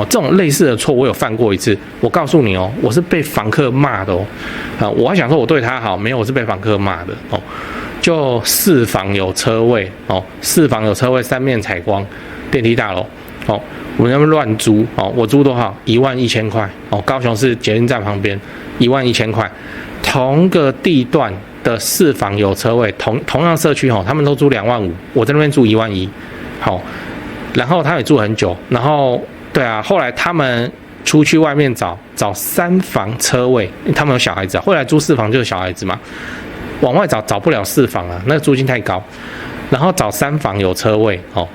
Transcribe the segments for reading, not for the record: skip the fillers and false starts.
这种类似的错我有犯过一次。我告诉你哦，我是被房客骂的哦。我还想说我对他好，没有，我是被房客骂的哦。就4房有车位哦，4房有车位，3面采光，电梯大楼哦。我们那边乱租哦，我租多少？11000块哦。高雄市捷运站旁边，11000块，同个地段的4房有车位，同样社区哦，他们都租25000，我在那边租11000，好，然后他也住很久，然后对啊，后来他们出去外面找3房车位，他们有小孩子啊，后来租4房就是小孩子嘛，往外找不了4房啊，那个租金太高，然后找3房有车位哦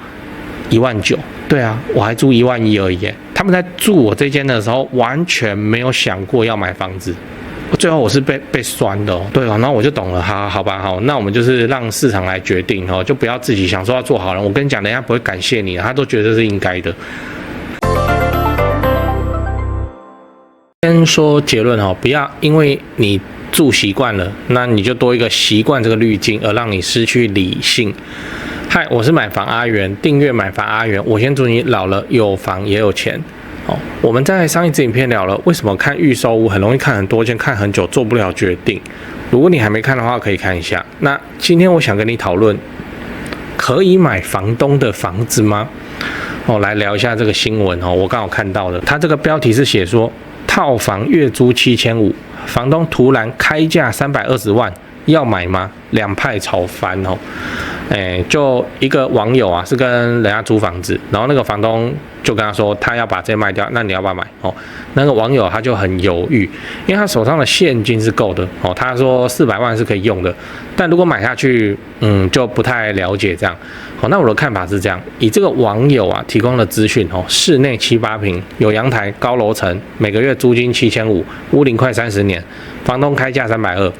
，19000，对啊，我还租11000而已耶。他们在住我这间的时候，完全没有想过要买房子。最后我是被酸的哦，对哦，然后我就懂了，好吧，那我们就是让市场来决定哦，就不要自己想说要做好人。我跟你讲，人家不会感谢你，他都觉得这是应该的。先说结论哦，不要因为你住习惯了，那你就多一个习惯这个滤镜，而让你失去理性。嗨，我是买房阿元，订阅买房阿元，我先祝你老了有房也有钱。我们在上一支影片聊了为什么看预售屋很容易看很多间，看很久做不了决定。如果你还没看的话，可以看一下。那今天我想跟你讨论，可以买房东的房子吗？来聊一下这个新闻我刚好看到的，它这个标题是写说套房月租7500，房东突然开价320万，要买吗？两派吵翻就一个网友啊，是跟人家租房子，然后那个房东就跟他说，他要把这卖掉，那你要不要买？那个网友他就很犹豫，因为他手上的现金是够的他说400万是可以用的，但如果买下去，就不太了解这样。那我的看法是这样，以这个网友啊提供的资讯室内7、8坪，有阳台，高楼层，每个月租金7500，屋龄快30年，房东开价320。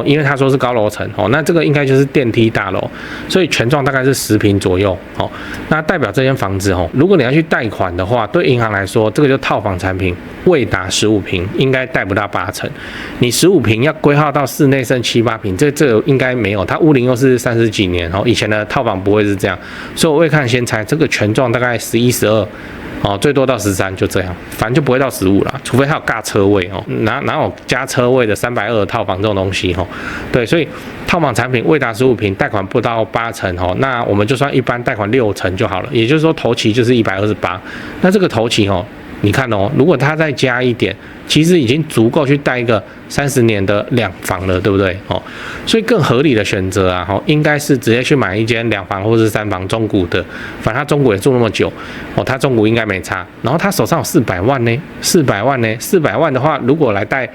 因为他说是高楼层那这个应该就是电梯大楼，所以权状大概是10坪左右那代表这间房子如果你要去贷款的话，对银行来说，这个就套房产品，未达15坪，应该贷不到80%。你15坪要规划到室内剩7、8坪，这个应该没有，它屋龄又是30几年以前的套房不会是这样，所以我会看先猜这个权状大概11、12。最多到13，就这样，反正就不会到15啦，除非他有尬车位哪有加车位的320套房这种东西对，所以套房产品未达15坪，贷款不到80%那我们就算一般贷款60%就好了，也就是说头期就是128，那这个头期你看如果他再加一点，其实已经足够去贷一个30年的2房了，对不对？所以更合理的选择啊，应该是直接去买一间2房或是3房中古的，反正他中古也住那么久，他中古应该没差。然后他手上有400万呢，400万的话，如果来贷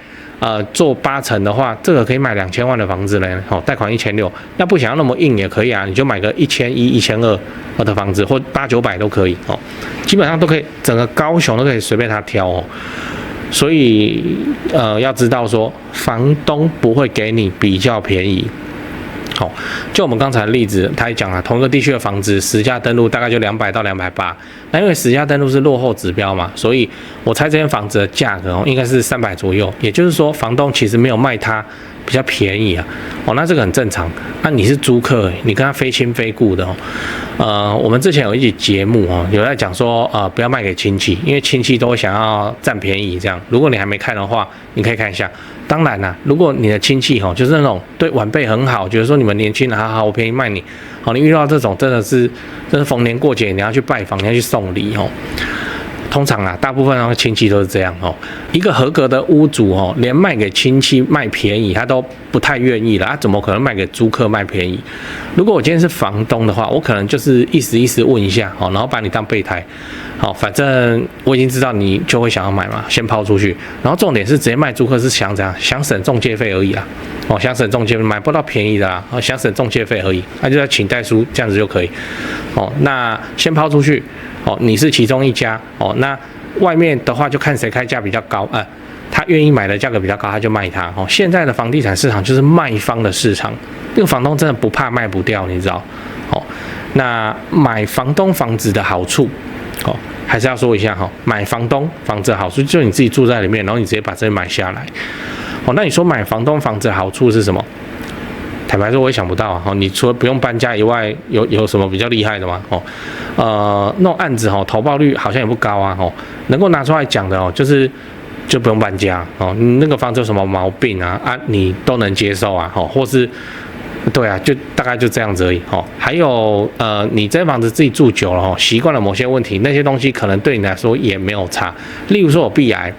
做80%的话，这个可以买2000万的房子嘞，贷款1600，要不想要那么硬也可以啊，你就买个1100、1200的房子，或800、900都可以基本上都可以，整个高雄都可以随便他挑所以要知道说，房东不会给你比较便宜。就我们刚才的例子，他也讲了，同一个地区的房子实价登录大概就200到280，那因为实价登录是落后指标嘛，所以我猜这间房子的价格应该是300左右，也就是说房东其实没有卖它比较便宜啊，那这个很正常。那你是租客，你跟他非亲非故的我们之前有一集节目有在讲说不要卖给亲戚，因为亲戚都会想要占便宜这样。如果你还没看的话，你可以看一下。当然啦，如果你的亲戚就是那种对晚辈很好，觉得说你们年轻人好，我便宜卖你你遇到这种真的是逢年过节你要去拜访，你要去送礼通常大部分亲戚都是这样一个合格的屋主连卖给亲戚卖便宜他都不太愿意了，他怎么可能卖给租客卖便宜？如果我今天是房东的话，我可能就是意思问一下然后把你当备胎反正我已经知道你就会想要买嘛，先抛出去。然后重点是直接卖租客是想怎样？想省中介费而已啦想省中介费，买不到便宜的啦想省中介费而已，那就要请代书这样子就可以那先抛出去你是其中一家那外面的话就看谁开价比较高他愿意买的价格比较高，他就卖他现在的房地产市场就是卖方的市场，这个房东真的不怕卖不掉，你知道那买房东房子的好处还是要说一下买房东房子的好处就是你自己住在里面，然后你直接把这里买下来那你说买房东房子的好处是什么？坦白说，我也想不到啊。你除了不用搬家以外，有什么比较厉害的吗？那种案子投报率好像也不高啊。能够拿出来讲的就不用搬家你那个房子有什么毛病啊？你都能接受啊。或是对啊，就大概就这样子而已还有你这房子自己住久了习惯了某些问题，那些东西可能对你来说也没有差。例如说我壁癌。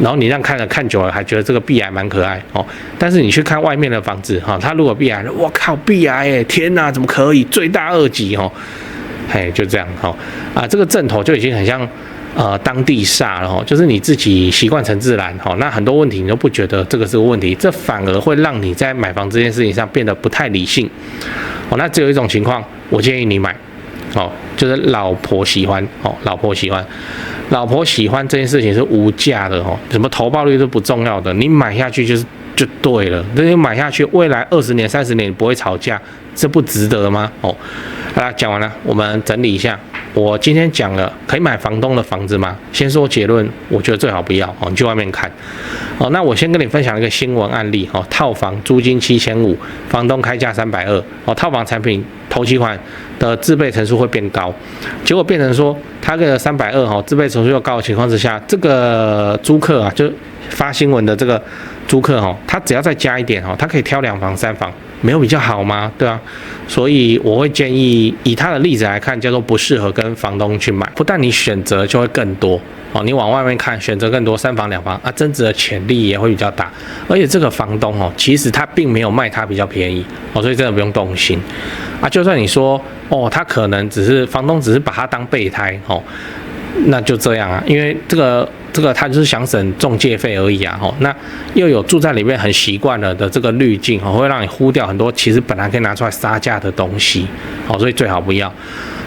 然后你这样看久了，还觉得这个壁癌蛮可爱但是你去看外面的房子它如果壁癌，我靠壁癌天哪，怎么可以罪大恶极就这样这个阵头就已经很像当地煞了就是你自己习惯成自然那很多问题你都不觉得这个是个问题，这反而会让你在买房这件事情上变得不太理性那只有一种情况，我建议你买就是老婆喜欢老婆喜欢这件事情是无价的什么投报率都不重要的，你买下去就对了，那你买下去，未来20年、30年你不会吵架，这不值得吗？好啦，讲完了，我们整理一下。我今天讲了可以买房东的房子吗？先说结论，我觉得最好不要你去外面看那我先跟你分享一个新闻案例套房租金7500，房东开价320套房产品头期款的自备成数会变高，结果变成说他这个320自备成数又高的情况之下，这个租客就发新闻的这个租客他只要再加一点他可以挑2房3房，没有比较好吗？对啊，所以我会建议以他的例子来看，叫做不适合跟房东去买。不但你选择就会更多你往外面看选择更多3房2房增值的潜力也会比较大，而且这个房东其实他并没有卖他比较便宜所以真的不用动心就算你说他可能房东只是把他当备胎那就这样因为这个他就是想省中介费而已那又有住在里面很习惯了的这个滤镜会让你忽掉很多其实本来可以拿出来杀价的东西所以最好不要。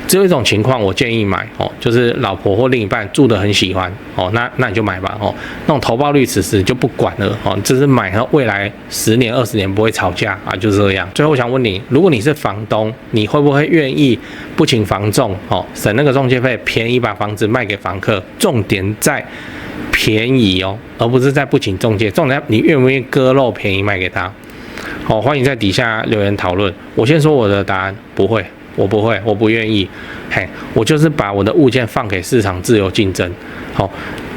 只有一种情况我建议买就是老婆或另一半住得很喜欢那你就买吧那种投报率此时就不管了只是买未来10年20年不会吵架就这样。最后我想问你，如果你是房东，你会不会愿意不请房仲省那个中介费，便宜把房子卖给房客？重点在便宜而不是在不请中介。重点你愿不愿意割肉便宜卖给他？欢迎在底下留言讨论。我先说我的答案，不会。我不会，我不愿意，我就是把我的物件放给市场自由竞争，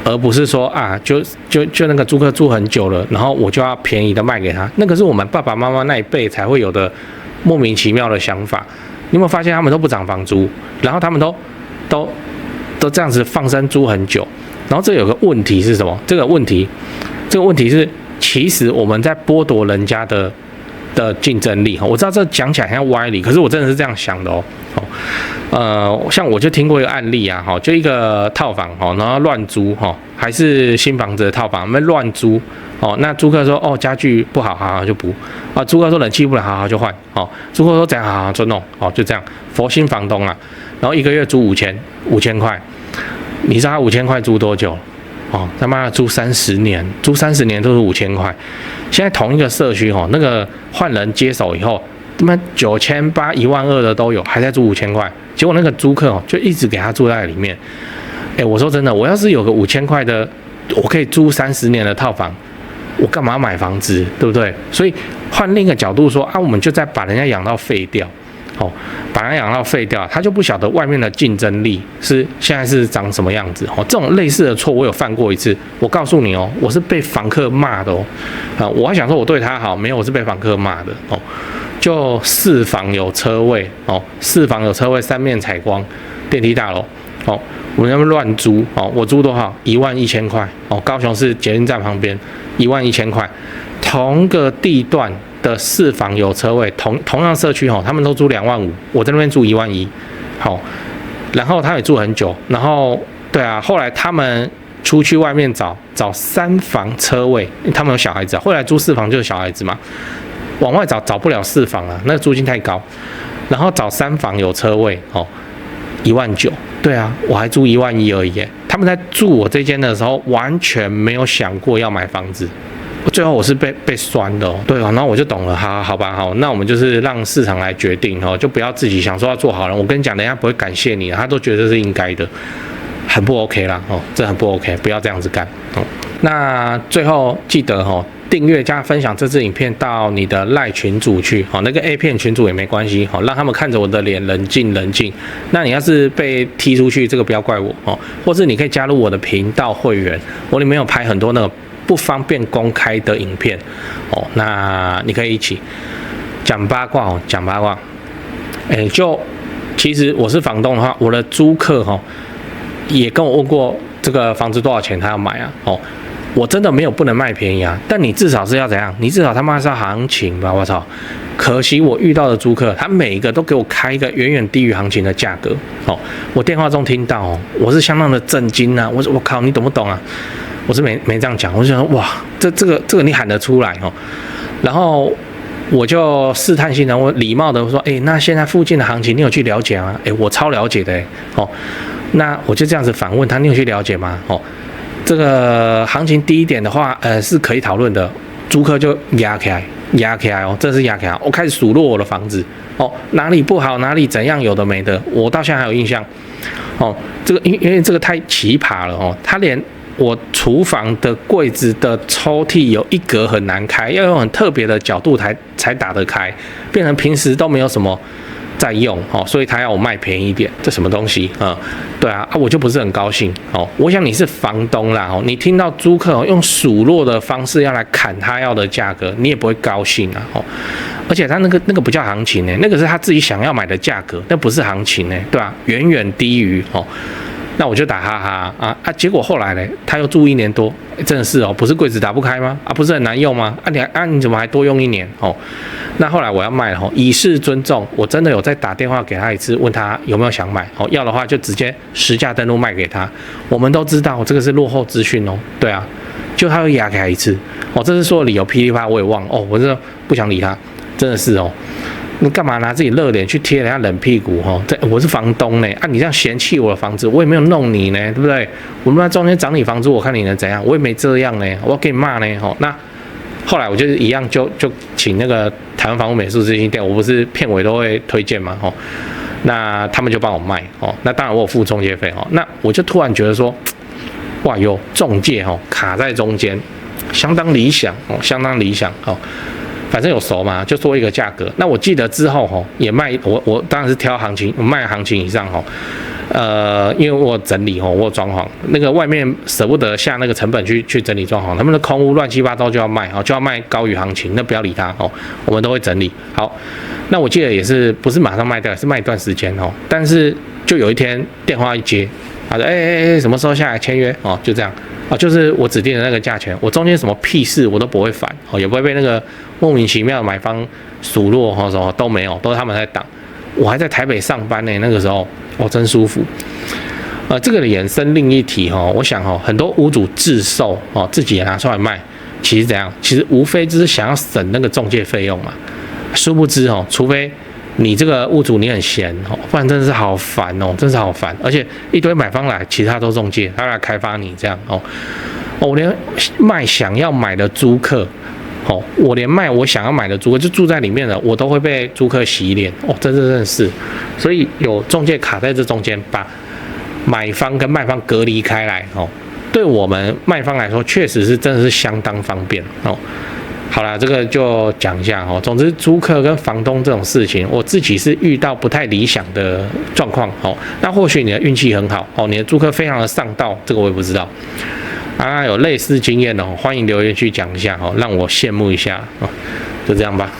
而不是说就那个租客住很久了，然后我就要便宜的卖给他，那个是我们爸爸妈妈那一辈才会有的莫名其妙的想法。你有没有发现他们都不涨房租，然后他们都这样子放生租很久，然后这有个问题是什么？这个问题是其实我们在剥夺人家的竞争力我知道这讲起来很像歪理，可是我真的是这样想的像我就听过一个案例就一个套房然后乱租还是新房子的套房，乱租那租客说家具不好，好就补租客说冷气不好，好就换租客说怎样，好就弄就这样佛心房东然后一个月租5000块，你知道他5000块租多久？他妈的租30年，租30年都是5000块。现在同一个社区那个换人接手以后，他妈9800、12000的都有，还在租5000块。结果那个租客就一直给他住在里面。我说真的，我要是有个5000块的，我可以租30年的套房，我干嘛买房子，对不对？所以换另一个角度说我们就在把人家养到废掉。把它养到废掉，他就不晓得外面的竞争力现在是长什么样子这种类似的错我有犯过一次，我告诉你我是被房客骂的我还想说我对他好，没有，我是被房客骂的就4房有车位4房有车位，3面采光，电梯大楼我们那边乱租我租多少？11000块高雄市捷运站旁边11000块，同个地段的4房有车位，同样社区他们都租25000，我在那边住11000然后他也住很久，然后对后来他们出去外面找3房车位，他们有小孩子后来租4房就是小孩子嘛，往外找不了4房那个租金太高，然后找3房有车位19000，对我还租11000而已他们在住我这间的时候完全没有想过要买房子。最后我是被酸的对然后我就懂了，好吧，那我们就是让市场来决定就不要自己想说要做好人。我跟你讲，人家不会感谢你他都觉得这是应该的，很不 OK 啦这很不 OK， 不要这样子干那最后记得订阅加分享这支影片到你的赖群组去，那个 A 片群组也没关系，让他们看着我的脸冷静冷静。那你要是被踢出去，这个不要怪我，或是你可以加入我的频道会员，我里面有拍很多那个不方便公开的影片，那你可以一起讲八卦，讲八卦。就其实我是房东的话，我的租客也跟我问过这个房子多少钱他要买啊，我真的没有不能卖便宜啊，但你至少是要怎样？你至少他妈是要行情吧，我操！可惜我遇到的租客，他每一个都给我开一个远远低于行情的价格，我电话中听到我是相当的震惊啊！我说我靠，你懂不懂啊？我是没这样讲，我就想说哇，这个你喊得出来然后我就试探性的，我礼貌的说，那现在附近的行情你有去了解吗？我超了解的那我就这样子反问他，你有去了解吗？这个行情低一点的话，是可以讨论的。租客就压起来真的是压起来。我开始数落我的房子哪里不好，哪里怎样，有的没的，我到现在还有印象这个因为这个太奇葩了他连我厨房的柜子的抽屉有一格很难开，要用很特别的角度才打得开，变成平时都没有什么在用所以他要我卖便宜一点，这什么东西对啊，我就不是很高兴我想你是房东啦你听到租客用数落的方式要来砍他要的价格，你也不会高兴啊而且他那个不叫行情那个是他自己想要买的价格，那不是行情对吧？远远低于那我就打哈哈结果后来呢，他又住1年多，真的是不是柜子打不开吗？不是很难用吗？你怎么还多用1年那后来我要卖了以示尊重，我真的有再打电话给他一次，问他有没有想买要的话就直接实价登录卖给他。我们都知道这个是落后资讯对啊，就他会压给他一次这是说的理由噼里啪啦我也忘了我真的不想理他，真的是你干嘛拿自己热脸去贴人家冷屁股我是房东呢你这样嫌弃我的房子，我也没有弄你呢，对不对？我他妈中间涨你房租，我看你能怎样？我也没这样呢，我要给你骂呢那后来我就是一样就请那个台湾房屋美术咨询店，我不是片尾都会推荐嘛那他们就帮我卖那当然我有付中介费那我就突然觉得说哇有中介卡在中间，相当理想相当理想反正有熟嘛，就说一个价格。那我记得之后也卖我当然是挑行情，我卖行情以上因为我有整理我有装潢，那个外面舍不得下那个成本去整理装潢，他们的空屋乱七八糟就要卖就要卖高于行情，那不要理他我们都会整理好。那我记得也是不是马上卖掉，是卖一段时间但是就有一天电话一接，他说什么时候下来签约就这样就是我指定的那个价钱，我中间什么屁事我都不会烦也不会被那个莫名其妙的买方数落什么都没有，都是他们在挡。我还在台北上班呢，那个时候真舒服。这个衍生另一题我想很多屋主自售自己也拿出来卖，其实怎样？其实无非就是想要省那个中介费用嘛。殊不知除非你这个屋主你很闲不然真的是好烦真是好烦。而且一堆买方来，其他都中介，他来开发你这样我连卖想要买的租客我连卖我想要买的租客就住在里面了，我都会被租客洗脸真的是。所以有中介卡在这中间，把买方跟卖方隔离开来对我们卖方来说确实是真的是相当方便好啦，这个就讲一下总之租客跟房东这种事情，我自己是遇到不太理想的状况那或许你的运气很好你的租客非常的上道，这个我也不知道有类似经验欢迎留言去讲一下让我羡慕一下就这样吧。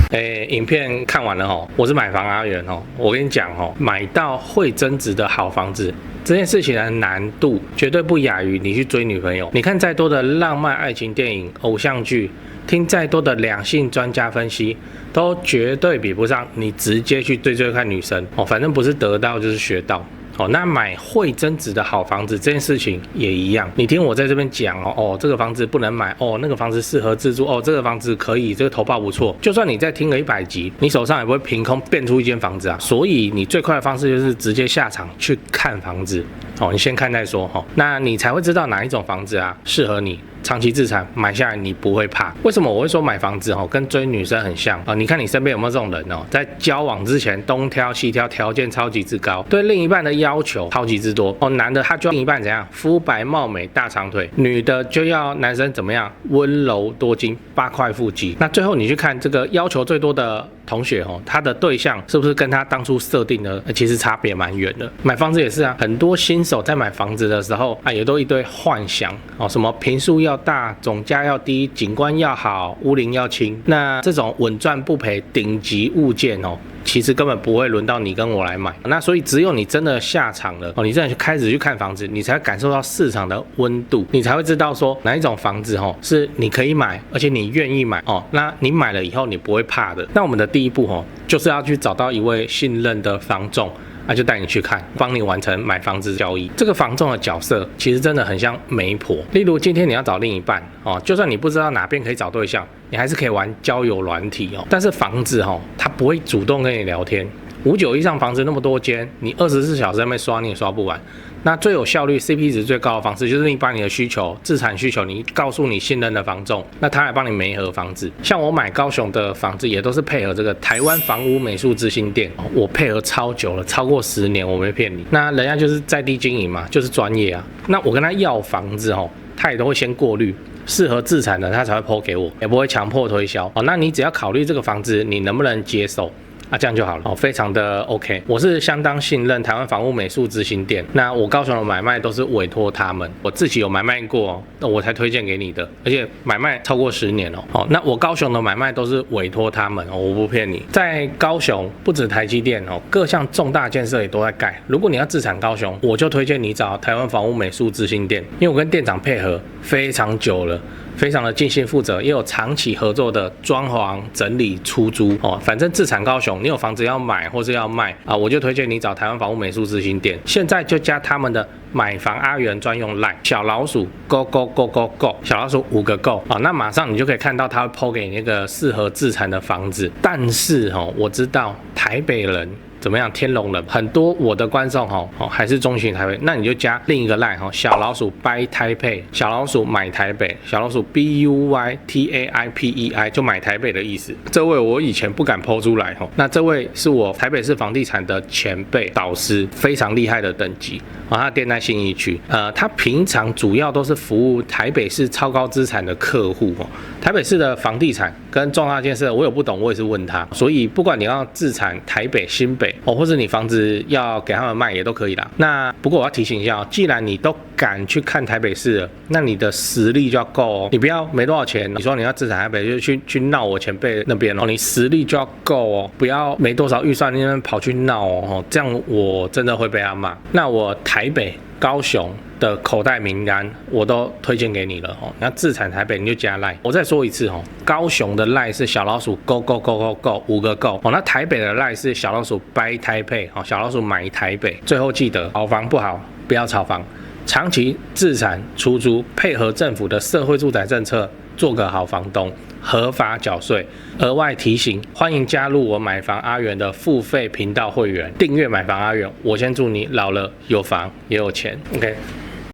影片看完了我是买房阿元我跟你讲买到会增值的好房子这件事情的难度绝对不亚于你去追女朋友。你看再多的浪漫爱情电影、偶像剧，听再多的两性专家分析，都绝对比不上你直接去追看女生反正不是得到就是学到。那买会增值的好房子这件事情也一样，你听我在这边讲这个房子不能买那个房子适合自住这个房子可以，这个投报不错。就算你再听了100集，你手上也不会凭空变出一间房子啊。所以你最快的方式就是直接下场去看房子你先看再说那你才会知道哪一种房子适合你，长期资产买下来你不会怕。为什么我会说买房子跟追女生很像啊？你看你身边有没有这种人在交往之前东挑西挑，条件超级之高，对另一半的要求超级之多男的他就要另一半怎样？肤白貌美大长腿，女的就要男生怎么样？温柔多金8块腹肌。那最后你去看这个要求最多的同学他的对象是不是跟他当初设定的其实差别蛮远的？买房子也是啊，很多新手在买房子的时候也都一堆幻想什么坪数要大，总价要低，景观要好，屋龄要轻。那这种稳赚不赔顶级物件其实根本不会轮到你跟我来买。那所以只有你真的下场了你真的开始去看房子，你才会感受到市场的温度，你才会知道说哪一种房子是你可以买，而且你愿意买那你买了以后你不会怕的。那我们的第一步就是要去找到一位信任的房仲，就带你去看，帮你完成买房子交易。这个房仲的角色其实真的很像媒婆。例如今天你要找另一半就算你不知道哪边可以找对象，你还是可以玩交友软体但是房子它不会主动跟你聊天。59以上房子那么多间，你24小时在那边刷你也刷不完。那最有效率 CP 值最高的方式就是你把你的需求资产需求你告诉你信任的房仲，那他来帮你媒合房子。像我买高雄的房子也都是配合这个台湾房屋美术之星店我配合超久了，超过10年，我没骗你。那人家就是在地经营嘛，就是专业啊。那我跟他要房子他也都会先过滤适合自产的，他才会 po 给我，也不会强迫推销那你只要考虑这个房子你能不能接受这样就好了非常的 OK。我是相当信任台湾房屋美术之星店，那我高雄的买卖都是委托他们，我自己有买卖过那我才推荐给你的，而且买卖超过10年那我高雄的买卖都是委托他们我不骗你。在高雄不止台积电各项重大建设也都在盖。如果你要自产高雄，我就推荐你找台湾房屋美术之星店，因为我跟店长配合非常久了，非常的尽心负责，也有长期合作的装潢整理出租反正自产高雄，你有房子要买或是要卖我就推荐你找台湾房屋美术之星店。现在就加他们的买房阿元专用 LINE 小老鼠 go go go go go 小老鼠5个 go 那马上你就可以看到他会 po 给你那个适合自产的房子。但是我知道台北人怎么样？天龙人很多，我的观众还是中型台北，那你就加另一个 line 小老鼠 buy 台北，小老鼠买台北，小老鼠 BUYTAIPEI 就买台北的意思。这位我以前不敢 po 出来那这位是我台北市房地产的前辈导师，非常厉害的等级他店在信义区他平常主要都是服务台北市超高资产的客户台北市的房地产跟重大建设我有不懂我也是问他，所以不管你要自产台北新北或者你房子要给他们卖也都可以啦。那不过我要提醒一下既然你都敢去看台北市了，那你的实力就要够你不要没多少钱你说你要自产台北就去闹我前辈那边你实力就要够不要没多少预算你那边跑去闹这样我真的会被他骂。那我台北高雄的口袋名单我都推荐给你了那自产台北你就加 LINE。 我再说一次高雄的 LINE 是小老鼠 go go go go go 5个 go 那台北的 LINE 是小老鼠 buy 台北小老鼠买台北。最后记得好房不好不要炒房，长期自产出租，配合政府的社会住宅政策，做个好房东，合法缴税。额外提醒，欢迎加入我买房阿元的付费频道会员，订阅买房阿元。我先祝你老了有房也有钱。OK。